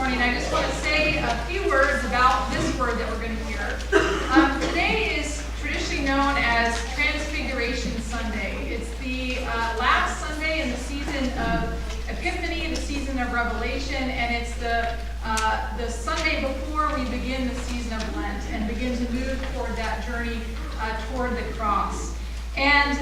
morning. I just want to say a few words about this word that we're going to hear. Today is traditionally known as Transfiguration Sunday. It's the last Sunday in the season of Epiphany, the season of Revelation, and it's the Sunday before we begin the season of Lent and begin to move toward that journey toward the cross. And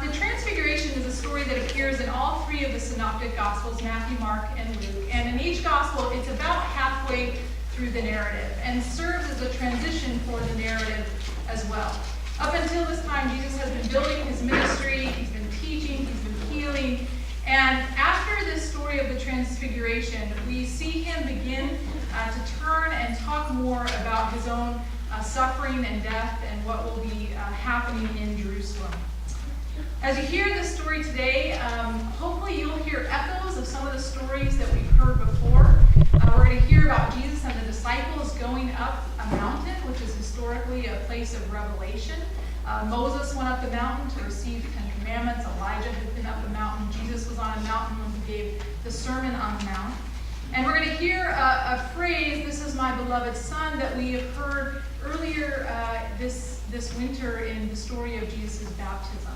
the Transfiguration is a story that appears in all three of the Synoptic Gospels, Matthew, Mark, and Luke. And in each Gospel, it's about halfway through the narrative and serves as a transition for the narrative as well. Up until this time, Jesus has been building his ministry, he's been teaching, he's been healing. And after this story of the Transfiguration, we see him begin to turn and talk more about his own suffering and death and what will be happening in Jerusalem. As you hear this story today, hopefully you'll hear echoes of some of the stories that we've heard before. We're going to hear about Jesus and the disciples going up a mountain, which is historically a place of revelation. Moses went up the mountain to receive the Ten Commandments. Elijah had been up the mountain. Jesus was on a mountain when he gave the Sermon on the Mount. And we're going to hear a phrase, "This is my beloved Son," that we have heard earlier this winter in the story of Jesus' baptism.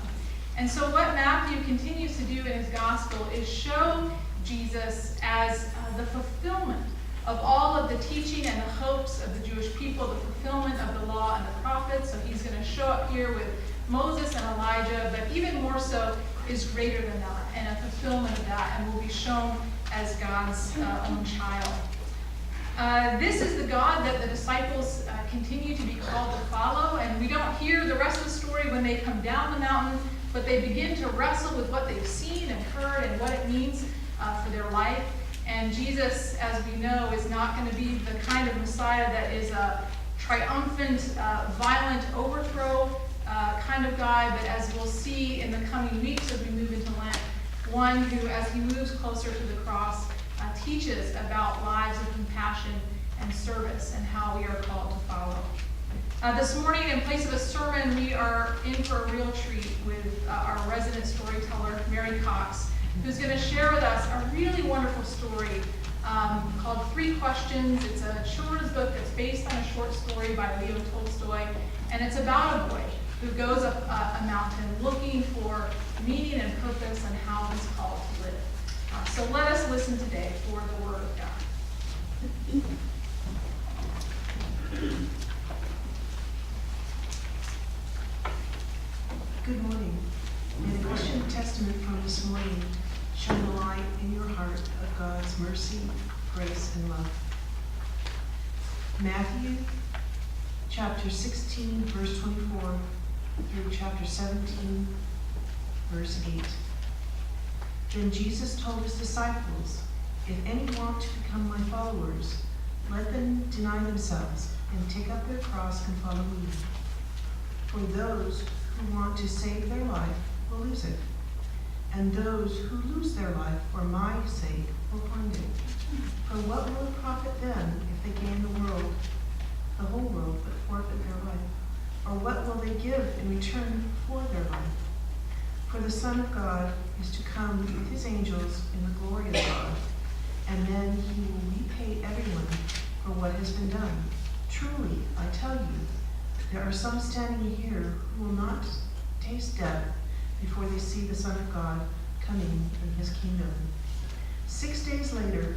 And so what Matthew continues to do in his gospel is show Jesus as the fulfillment of all of the teaching and the hopes of the Jewish people, the fulfillment of the law and the prophets. So he's going to show up here with Moses and Elijah, but even more so is greater than that and a fulfillment of that, and will be shown as God's own child. This is the God that the disciples continue to be called to follow, and we don't hear the rest of the story when they come down the mountain, but they begin to wrestle with what they've seen and heard and what it means for their life. And Jesus, as we know, is not going to be the kind of Messiah that is a triumphant, violent overthrow kind of guy, but as we'll see in the coming weeks as we move into Lent, one who, as he moves closer to the cross, teaches about lives of compassion and service and how we are called to follow. This morning, in place of a sermon, we are in for a real treat with our resident storyteller, Mary Cox, who's going to share with us a really wonderful story called 3 Questions. It's a children's book that's based on a short story by Leo Tolstoy, and it's about a boy who goes up a mountain looking for meaning and purpose and how he's called to live. So let us listen today for the Word of God. Good morning. May the Christian Testament from this morning shine a light in your heart of God's mercy, grace, and love. Matthew chapter 16, verse 24 through chapter 17, verse 8. Then Jesus told his disciples, "If any want to become my followers, let them deny themselves and take up their cross and follow me. For those who want to save their life will lose it, and those who lose their life for my sake will find it. For what will it profit them if they gain the whole world, but forfeit their life? Or what will they give in return for their life? For the Son of God is to come with his angels in the glory of God, and then he will repay everyone for what has been done. Truly, I tell you, there are some standing here who will not taste death before they see the Son of God coming in his kingdom." 6 days later,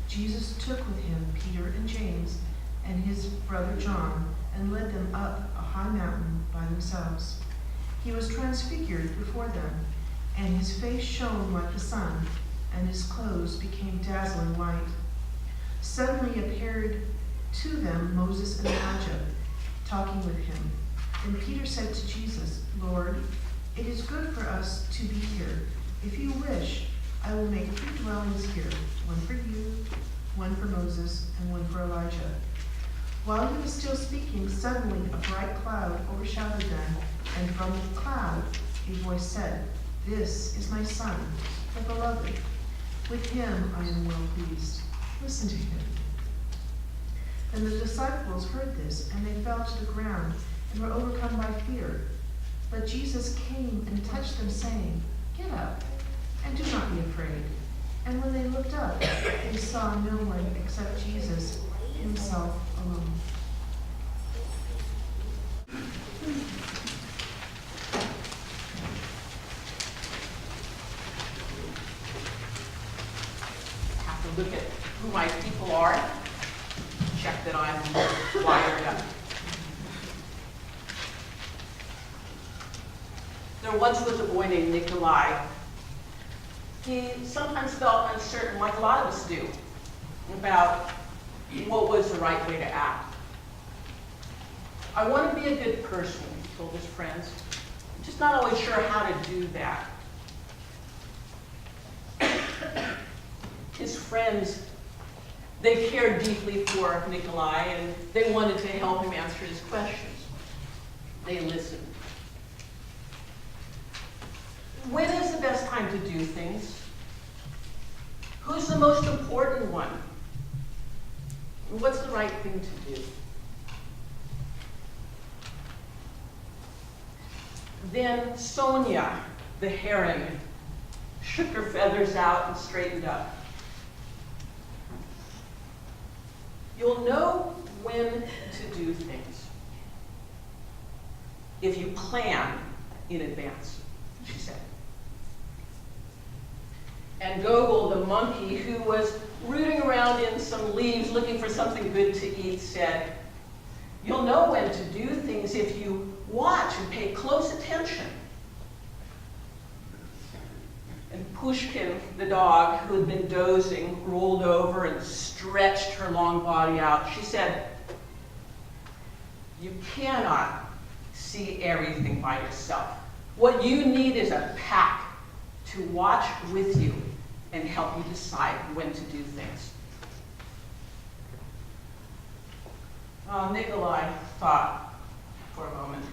Jesus took with him Peter and James and his brother John and led them up a high mountain by themselves. He was transfigured before them, and his face shone like the sun, and his clothes became dazzling white. Suddenly appeared to them Moses and Elijah, talking with him. Then Peter said to Jesus, "Lord, it is good for us to be here. If you wish, I will make 3 dwellings here, one for you, one for Moses, and one for Elijah." While he was still speaking, suddenly a bright cloud overshadowed them, and from the cloud a voice said, "This is my Son, the beloved. With him I am well pleased. Listen to him." And the disciples heard this, and they fell to the ground and were overcome by fear. But Jesus came and touched them, saying, "Get up, and do not be afraid." And when they looked up, they saw no one except Jesus himself alone. Have to look at who my people are. Check that I'm wired up. There once was a boy named Nikolai. He sometimes felt uncertain, like a lot of us do, about what was the right way to act. I want to be a good person, he told his friends. I'm just not always sure how to do that. His friends, they cared deeply for Nikolai, and they wanted to help him answer his questions. They listened. When is the best time to do things? Who's the most important one? What's the right thing to do? Then Sonia, the heron, shook her feathers out and straightened up. You'll know when to do things if you plan in advance, she said. And Gogol, the monkey, who was rooting around in some leaves looking for something good to eat, said, you'll know when to do things if you watch and pay close attention. And Pushkin, the dog, who had been dozing, rolled over and stretched her long body out. She said, you cannot see everything by yourself. What you need is a pack to watch with you and help you decide when to do things. Nikolai thought for a moment.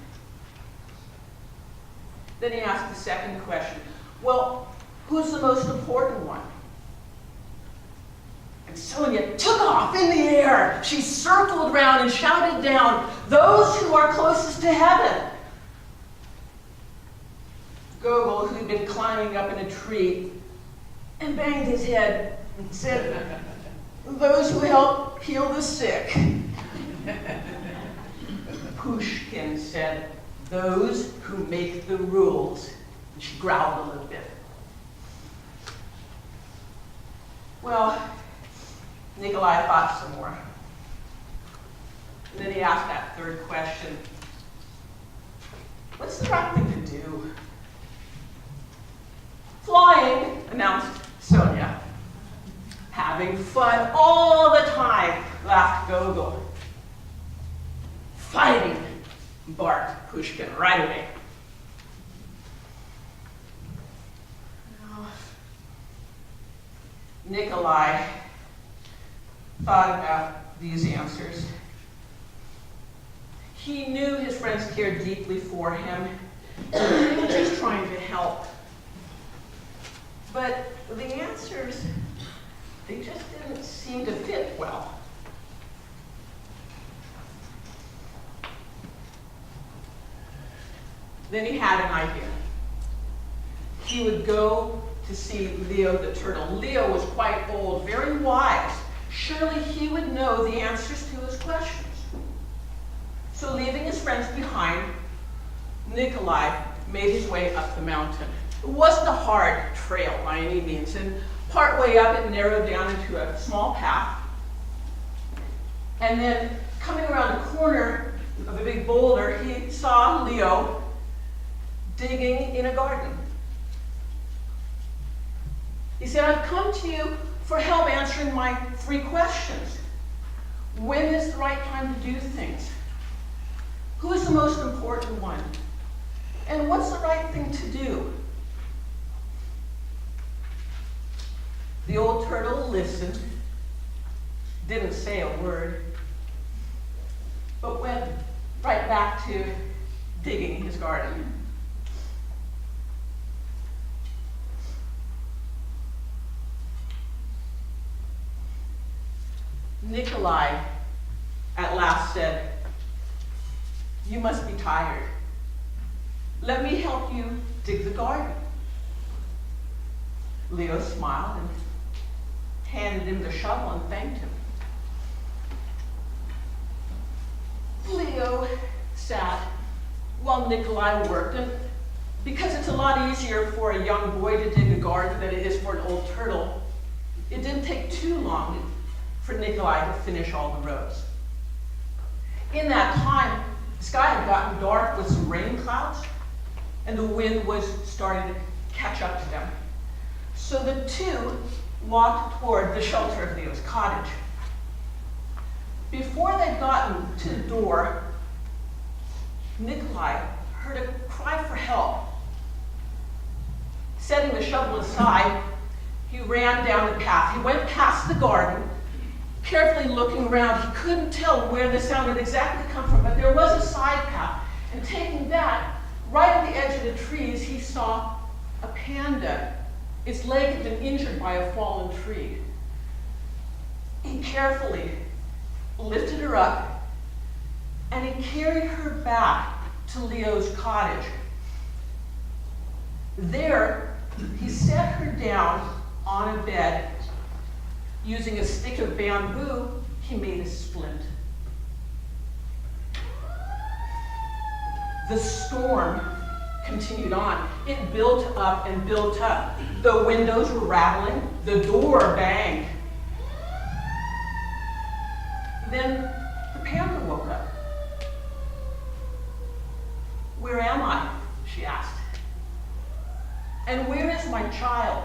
Then he asked the second question. Well, who's the most important one? And Sonia took off in the air. She circled around and shouted down, those who are closest to heaven. Gogol, who'd been climbing up in a tree, and banged his head and said, those who help heal the sick. Pushkin said, those who make the rules. And she growled a little bit. Well, Nikolai thought some more. And then he asked that third question. What's the right thing to do? Flying, announced Sonia. Having fun all the time, laughed Gogol. Fighting, barked Pushkin right away. Nikolai thought about these answers. He knew his friends cared deeply for him. They were just trying to help. But the answers, they just didn't seem to fit well. Then he had an idea. He would go to see Leo the turtle. Leo was quite old, very wise. Surely he would know the answers to his questions. So leaving his friends behind, Nikolai made his way up the mountain. It wasn't a hard trail by any means, and partway up it narrowed down into a small path. And then coming around a corner of a big boulder, he saw Leo digging in a garden. He said, I've come to you for help answering my 3 questions. When is the right time to do things? Who is the most important one? And what's the right thing to do? The old turtle listened, didn't say a word, but went right back to digging his garden. Nikolai at last said, you must be tired. Let me help you dig the garden. Leo smiled and handed him the shovel and thanked him. Leo sat while Nikolai worked, and because it's a lot easier for a young boy to dig a garden than it is for an old turtle, it didn't take too long for Nikolai to finish all the rows. In that time, the sky had gotten dark with some rain clouds, and the wind was starting to catch up to them. So the two walked toward the shelter of Leo's cottage. Before they'd gotten to the door, Nikolai heard a cry for help. Setting the shovel aside, he ran down the path. He went past the garden, carefully looking around. He couldn't tell where the sound had exactly come from, but there was a side path. And taking that, right at the edge of the trees, he saw a panda. Its leg had been injured by a fallen tree. He carefully lifted her up, and he carried her back to Leo's cottage. There, he set her down on a bed. Using a stick of bamboo, he made a splint. The storm continued on. It built up and built up. The windows were rattling, the door banged. Then the panda woke up. "Where am I?" she asked. "And where is my child?"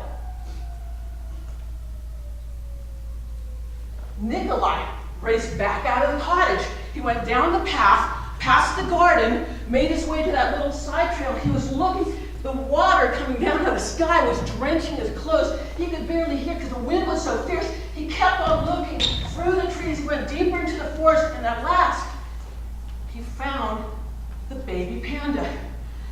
Nikolai raced back out of the cottage. He went down the path, past the garden, made his way to that little side trail. He was looking. The water coming down out of the sky was drenching his clothes. He could barely hear because the wind was so fierce. He kept on looking through the trees. He went deeper into the forest, and at last, he found the baby panda.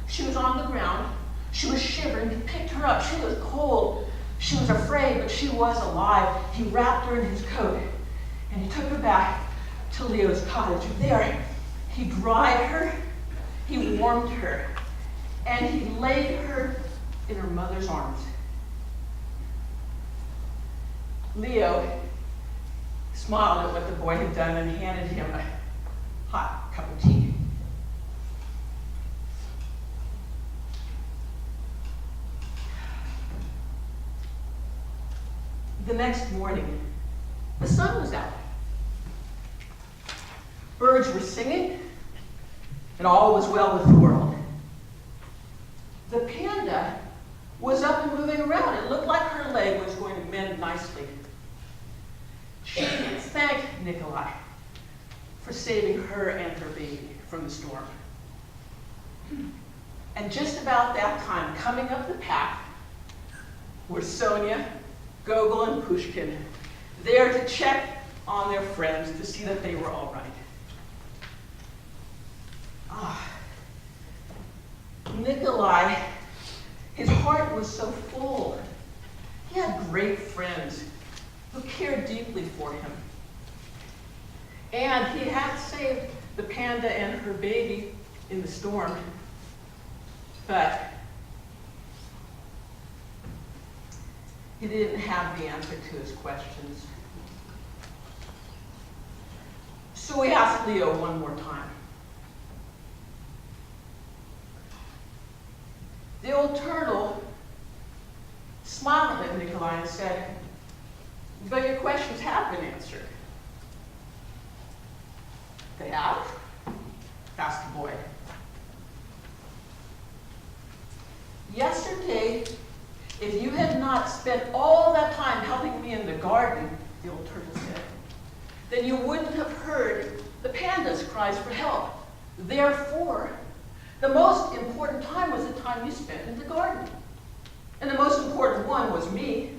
She was on the ground. She was shivering. He picked her up. She was cold. She was afraid, but she was alive. He wrapped her in his coat, and he took her back to Leo's cottage. There, he dried her, he warmed her, and he laid her in her mother's arms. Leo smiled at what the boy had done and handed him a hot cup of tea. The next morning, the sun was out. Birds were singing, and all was well with the world. The panda was up and moving around. It looked like her leg was going to mend nicely. She thanked Nikolai for saving her and her baby from the storm. And just about that time, coming up the path, were Sonia, Gogol, and Pushkin, there to check on their friends to see that they were all right. Nikolai, his heart was so full. He had great friends who cared deeply for him. And he had saved the panda and her baby in the storm. But he didn't have the answer to his questions. So he asked Leo one more time. The old turtle smiled at Nikolai and said, "But your questions have been answered." "They have?" asked the boy. "Yesterday, if you had not spent all that time helping me in the garden," the old turtle said, "then you wouldn't have heard the panda's cries for help. Therefore, the most important time was the time you spent in the garden. And the most important one was me.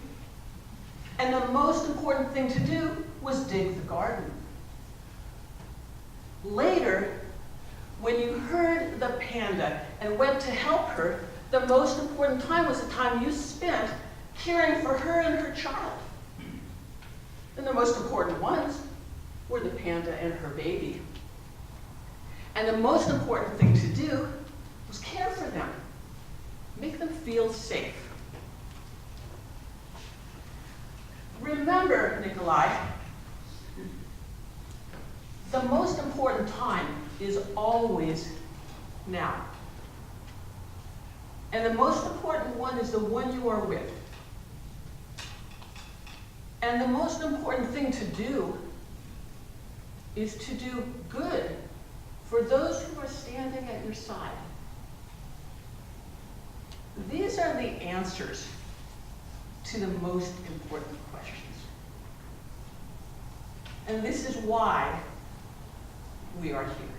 And the most important thing to do was dig the garden. Later, when you heard the panda and went to help her, the most important time was the time you spent caring for her and her child. And the most important ones were the panda and her baby. And the most important thing to do was care for them, make them feel safe." Remember, Nikolai, the most important time is always now. And the most important one is the one you are with. And the most important thing to do is to do good for those who are standing at your side. These are the answers to the most important questions. And this is why we are here.